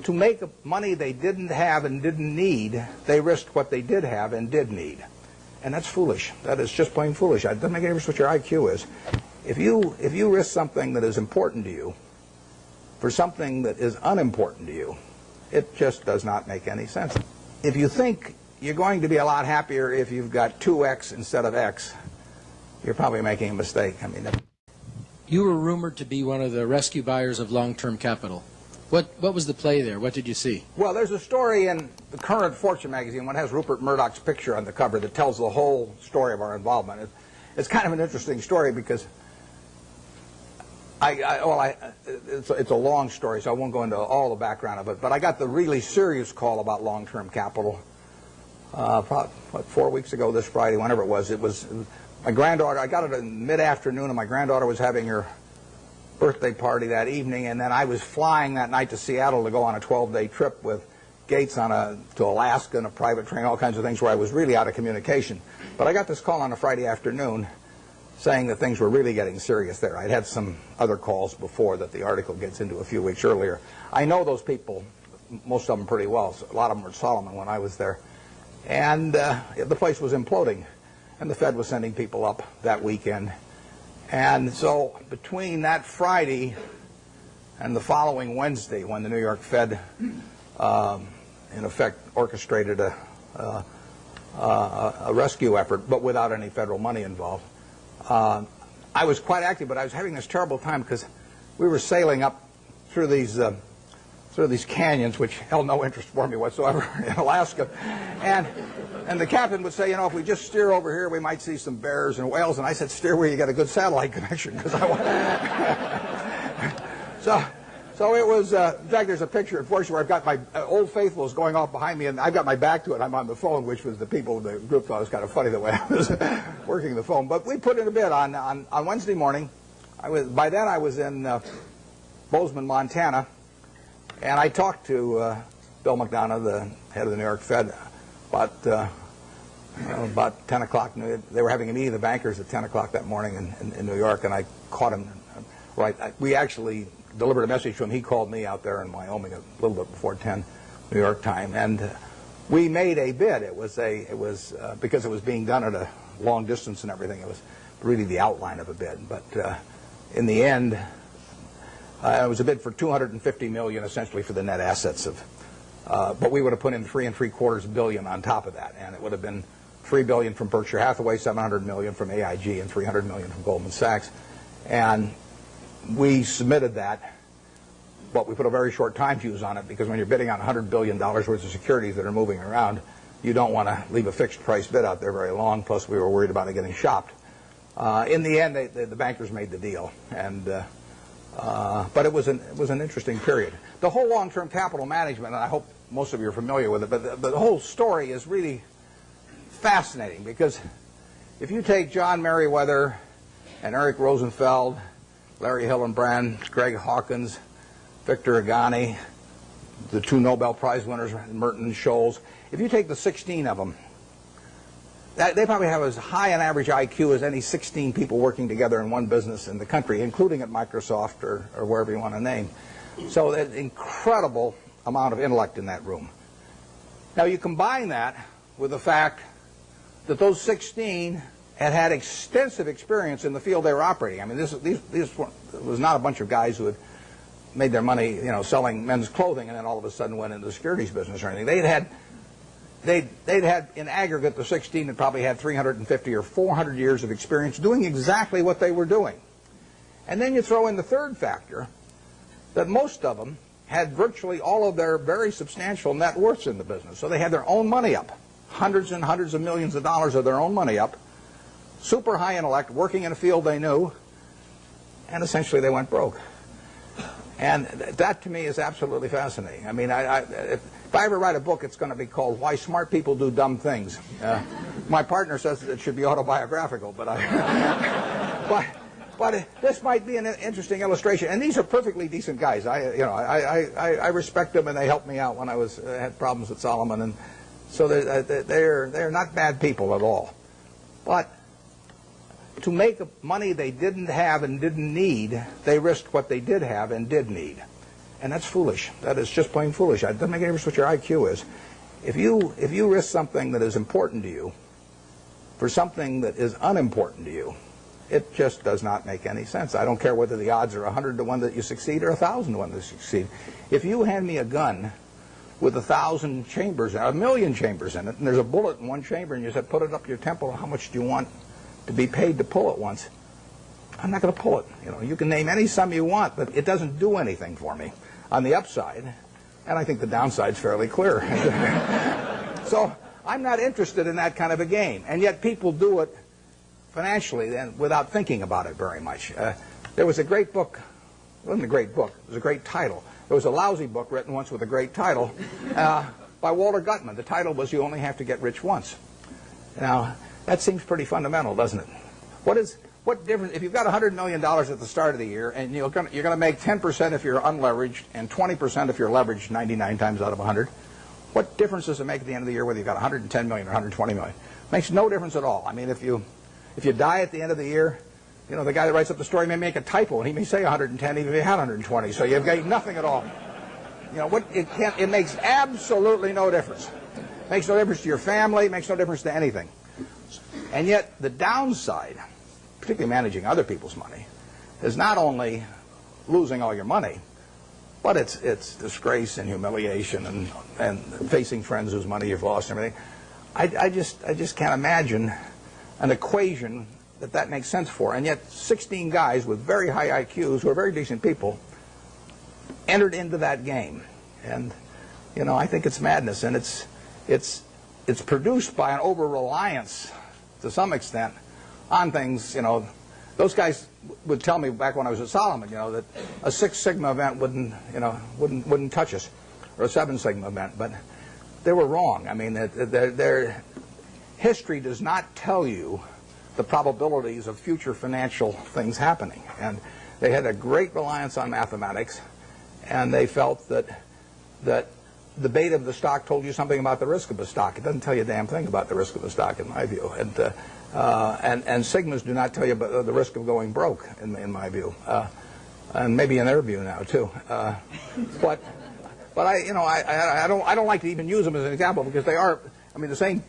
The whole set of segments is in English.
to make money they didn't have and didn't need, they risked what they did have and did need. And that's foolish. That is just plain foolish. It doesn't make any difference what your IQ is. If you risk something that is important to you for something that is unimportant to you, it just does not make any sense. If you think you're going to be a lot happier if you've got 2x instead of x, you're probably making a mistake. I mean, you were rumored to be one of the rescue buyers of Long-Term Capital. What was the play there? What did you see? Well, there's a story in the current Fortune magazine, one has Rupert Murdoch's picture on the cover, that tells the whole story of our involvement. It's kind of an interesting story because it's a long story, so I won't go into all the background of it. But I got the really serious call about Long-Term Capital probably, 4 weeks ago this Friday, whenever it was. It was my granddaughter. I got it in mid-afternoon, and my granddaughter was having her birthday party that evening, and then I was flying that night to Seattle to go on a 12-day trip with Gates to Alaska in a private train, all kinds of things where I was really out of communication. But I got this call on a Friday afternoon saying that things were really getting serious there. I'd had some other calls before that the article gets into a few weeks earlier. I know those people, most of them pretty well. So a lot of them were at Solomon when I was there. And the place was imploding, and the Fed was sending people up that weekend. And so between that Friday and the following Wednesday, when the New York Fed, in effect, orchestrated a rescue effort, but without any federal money involved, I was quite active, but I was having this terrible time because we were sailing up through these canyons, which held no interest for me whatsoever, in Alaska. And the captain would say, you know, if we just steer over here, we might see some bears and whales. And I said, steer where you get a good satellite connection, because I want. So it was. In fact, there's a picture, unfortunately, where I've got my Old Faithfuls going off behind me, and I've got my back to it. I'm on the phone, which was the people, the group thought it was kind of funny the way I was working the phone. But we put in a bid on Wednesday morning. By then I was in Bozeman, Montana, and I talked to Bill McDonough, the head of the New York Fed, about 10 o'clock. They were having a meeting of the bankers at 10 o'clock that morning in New York, and I caught him. We actually delivered a message to him. He called me out there in Wyoming a little bit before 10 New York time, and we made a bid. It was because it was being done at a long distance and everything. It was really the outline of a bid, but in the end, it was a bid for $250 million, essentially for the net assets of. But we would have put in $3.75 billion on top of that, and it would have been $3 billion from Berkshire Hathaway, $700 million from AIG, and $300 million from Goldman Sachs. And we submitted that, but we put a very short time fuse on it, because when you're bidding on $100 billion worth of securities that are moving around, you don't want to leave a fixed price bid out there very long. Plus, we were worried about it getting shopped. In the end, the bankers made the deal, and but it was an interesting period. The whole long-term capital management, and I hope most of you are familiar with it, but the whole story is really fascinating, because if you take John Meriwether and Eric Rosenfeld, Larry Hillenbrand, Greg Hawkins, Victor Agani, the two Nobel Prize winners, Merton and Scholes, if you take the 16 of them, they probably have as high an average IQ as any 16 people working together in one business in the country, including at Microsoft or wherever you want to name. So there's an incredible amount of intellect in that room. Now you combine that with the fact that those 16 had extensive experience in the field they were operating. I mean, this was not a bunch of guys who had made their money, you know, selling men's clothing and then all of a sudden went into the securities business or anything. They'd had in aggregate, the 16 had probably had 350 or 400 years of experience doing exactly what they were doing. And then you throw in the third factor, that most of them had virtually all of their very substantial net worths in the business. So they had their own money up, hundreds and hundreds of millions of dollars of their own money up, super high intellect, working in a field they knew, and essentially they went broke. And that to me is absolutely fascinating. I mean, if I ever write a book, it's going to be called Why Smart People Do Dumb Things. My partner says it should be autobiographical, but this might be an interesting illustration. And these are perfectly decent guys. I respect them, and they helped me out when I had problems at Solomon, and so they're not bad people at all. But to make money they didn't have and didn't need, they risked what they did have and did need. And that's foolish. That is just plain foolish. It doesn't make any difference what your IQ is. If you risk something that is important to you for something that is unimportant to you, it just does not make any sense. I don't care whether the odds are 100 to 1 that you succeed or 1,000 to 1 that you succeed. If you hand me a gun with 1,000 chambers, 1,000,000 chambers in it, and there's a bullet in one chamber, and you said, put it up your temple, how much do you want to be paid to pull it once? I'm not going to pull it. You can name any sum you want, but it doesn't do anything for me on the upside, and I think the downside's fairly clear. So I'm not interested in that kind of a game, and yet people do it financially and without thinking about it very much. There was a great book. It wasn't a great book. It was a great title. There was a lousy book written once with a great title by Walter Gutman. The title was You Only Have to Get Rich Once. Now, that seems pretty fundamental, doesn't it? What difference if you've got $100 million at the start of the year and you're going to make 10% if you're unleveraged and 20% if you're leveraged 99 times out of 100? What difference does it make at the end of the year whether you've got 110 million or 120 million? Makes no difference at all. I mean, if you die at the end of the year, the guy that writes up the story may make a typo and he may say 110 even if he had 120. So you've got nothing at all. It makes absolutely no difference. It makes no difference to your family. It makes no difference to anything. And yet the downside, particularly managing other people's money, is not only losing all your money, but it's disgrace and humiliation and facing friends whose money you've lost and everything. I just can't imagine an equation that makes sense for. And yet 16 guys with very high IQs who are very decent people entered into that game. And I think it's madness, and it's produced by an over-reliance to some extent on things. Those guys would tell me back when I was at Solomon, that a 6 Sigma event wouldn't touch us, or a 7 Sigma event, but they were wrong. I mean, their history does not tell you the probabilities of future financial things happening, and they had a great reliance on mathematics, and they felt that the beta of the stock told you something about the risk of the stock. It doesn't tell you a damn thing about the risk of the stock, in my view. And Sigmas do not tell you about the risk of going broke, in my view, and maybe in their view now too. But I don't like to even use them as an example because they are. I mean, the same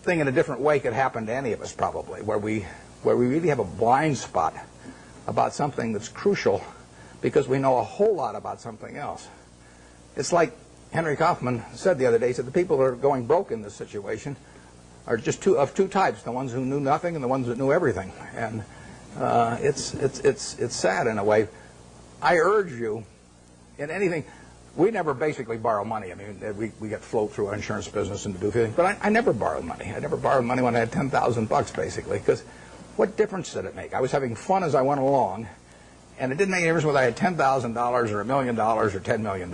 thing in a different way could happen to any of us probably, where we really have a blind spot about something that's crucial because we know a whole lot about something else. It's like Henry Kaufman said the other day. He said the people that are going broke in this situation are just of two types: the ones who knew nothing and the ones that knew everything. And it's sad in a way. I urge you, in anything, we never basically borrow money. I mean, we get float through our insurance business and to do things, but I never borrowed money. I never borrowed money when I had $10,000 basically, because what difference did it make? I was having fun as I went along, and it didn't make any difference whether I had $10,000 or $1 million or $10 million.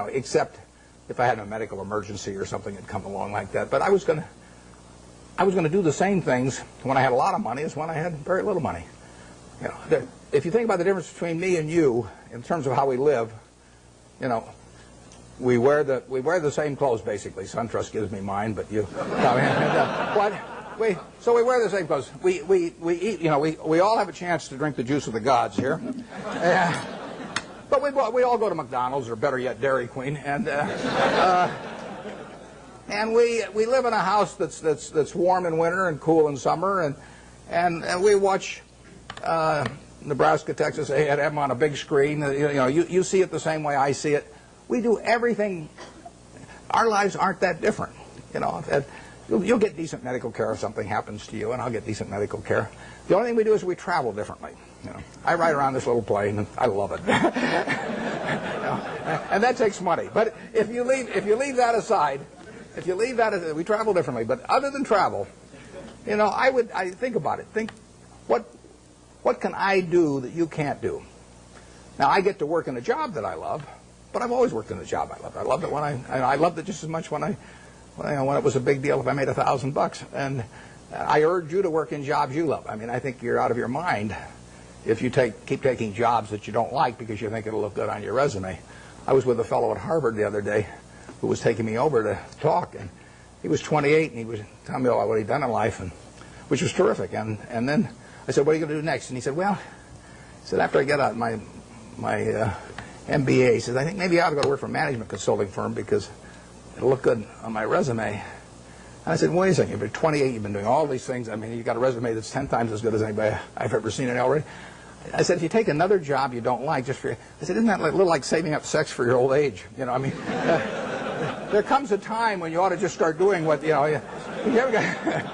Except if I had a medical emergency or something had come along like that. But I was going to do the same things when I had a lot of money as when I had very little money. If you think about the difference between me and you in terms of how we live, we wear the same clothes basically. SunTrust gives me mine, but you. So we wear the same clothes. We eat. We all have a chance to drink the juice of the gods here. But we all go to McDonald's, or better yet, Dairy Queen, and we live in a house that's warm in winter and cool in summer, and we watch Nebraska, Texas A&M on a big screen. You see it the same way I see it. We do everything. Our lives aren't that different. You'll get decent medical care if something happens to you, and I'll get decent medical care. The only thing we do is we travel differently. I ride around this little plane, and I love it. And that takes money. But if you leave that aside, we travel differently. But other than travel, I think about it. Think, what can I do that you can't do? Now, I get to work in a job that I love, but I've always worked in a job I love. I loved it when I loved it just as much when it was a big deal if I made $1,000. And I urge you to work in jobs you love. I mean, I think you're out of your mind if you keep taking jobs that you don't like because you think it'll look good on your resume. I was with a fellow at Harvard the other day who was taking me over to talk, and he was 28, and he was telling me what he'd done in life, which was terrific. And then I said, "What are you going to do next?" And he said, "Well," he said, "after I get out my MBA. He says, I think maybe I ought to go to work for a management consulting firm because it'll look good on my resume. And I said, wait a second, you've been 28, you've been doing all these things. I mean, you've got a resume that's 10 times as good as anybody I've ever seen it already. I said, if you take another job you don't like, just for, I said, isn't that a little like saving up sex for your old age? You know, I mean, there comes a time when you ought to just start doing what, you know, you ever got,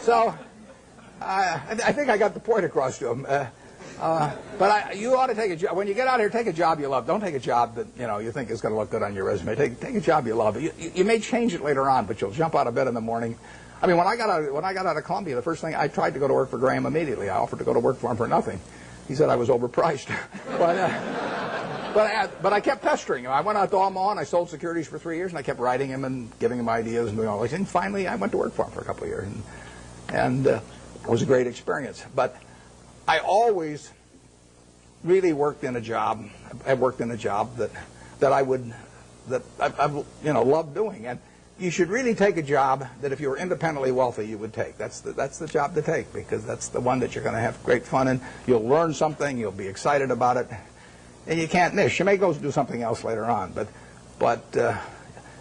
so I think I got the point across to him. But you ought to take a job. When you get out here, take a job you love. Don't take a job that you think is going to look good on your resume. Take a job you love. You may change it later on, but you'll jump out of bed in the morning. I mean, when I got out of Columbia, the first thing I tried to go to work for Graham immediately. I offered to go to work for him for nothing. He said I was overpriced, but I kept pestering him. I went out to Omaha and I sold securities for 3 years, and I kept writing him and giving him ideas and doing all these things. And finally, I went to work for him for a couple of years, and it was a great experience. But I always really worked in a job. I worked in a job that I loved doing. And you should really take a job that if you were independently wealthy, you would take. That's the job to take, because that's the one that you're going to have great fun in. You'll learn something. You'll be excited about it, and you can't miss. You may go do something else later on, but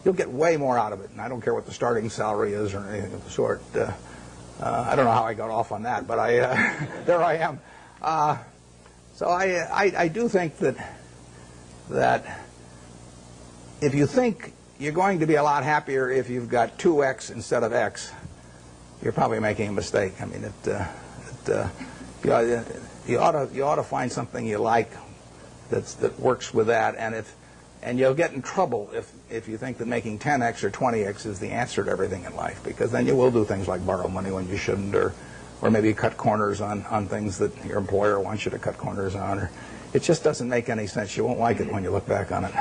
you'll get way more out of it. And I don't care what the starting salary is or anything of the sort. I don't know how I got off on that, but there I am. So I do think that if you think you're going to be a lot happier if you've got 2X instead of X, you're probably making a mistake. I mean, you ought to find something you like that works with that, and you'll get in trouble if you think that making 10X or 20X is the answer to everything in life, because then you will do things like borrow money when you shouldn't, or maybe cut corners on things that your employer wants you to cut corners on. Or it just doesn't make any sense. You won't like it when you look back on it.